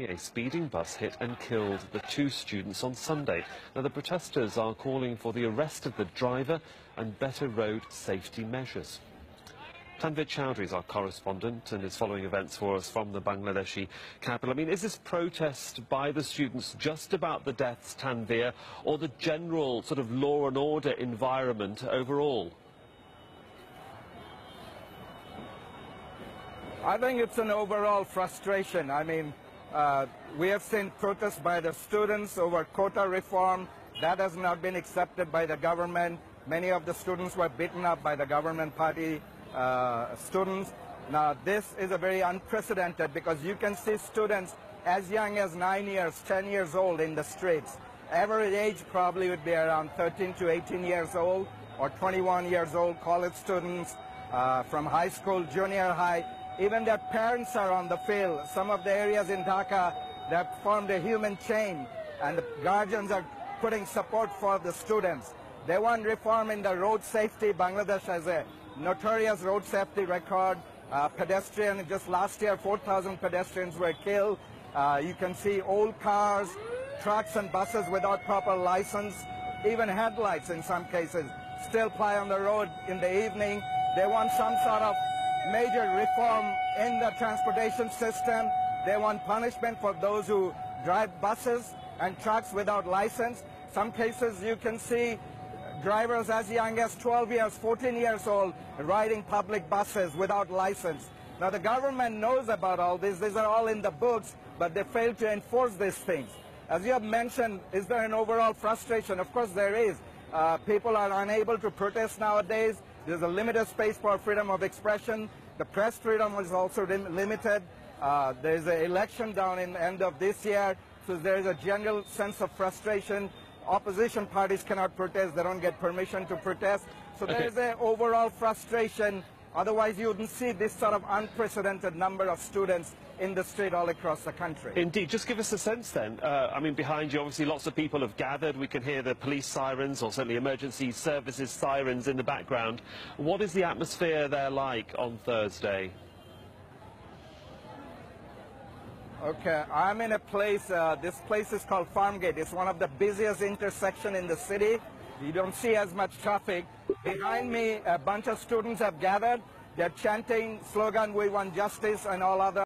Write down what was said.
A speeding bus hit and killed the two students on Sunday. Now, the protesters are calling for the arrest of the driver and better road safety measures. Tanvir Chowdhury is our correspondent and is following events for us from the Bangladeshi capital. I mean, is this protest by the students just about the deaths, Tanvir, or the general sort of law and order environment overall? I think it's an overall frustration. I mean, we have seen protests by the students over quota reform. That has not been accepted by the government. Many of the students were beaten up by the government party students. Now, this is a very unprecedented, because you can see students as young as 9 years, 10 years old in the streets. Average age probably would be around 13 to 18 years old or 21 years old, college students from high school, junior high. Even their parents are on the field. Some of the areas in Dhaka, they have formed a human chain, and the guardians are putting support for the students. They want reform in the road safety. Bangladesh has a notorious road safety record. Just last year, 4,000 pedestrians were killed. You can see old cars, trucks and buses without proper license, even headlights in some cases, still ply on the road in the evening. They want some sort of major reform in the transportation system. They want punishment for those who drive buses and trucks without license. Some cases you can see drivers as young as 12 years, 14 years old riding public buses without license. Now, the government knows about all this. These are all in the books, but they fail to enforce these things. As you have mentioned, is there an overall frustration? Of course there is. People are unable to protest nowadays. There's a limited space for freedom of expression. The press freedom is also limited. There's an election down in the end of this year, so there is a general sense of frustration. Opposition parties cannot protest. They don't get permission to protest. So there is an overall frustration. Otherwise, you wouldn't see this sort of unprecedented number of students in the street all across the country. Indeed. Just give us a sense then. I mean, behind you, obviously, lots of people have gathered. We can hear the police sirens, or certainly emergency services sirens in the background. What is the atmosphere there like on Thursday? Okay, I'm in a place, this place is called Farmgate. It's one of the busiest intersections in the city. You don't see as much traffic. Behind me, a bunch of students have gathered. They're chanting slogan, "We want justice," and all other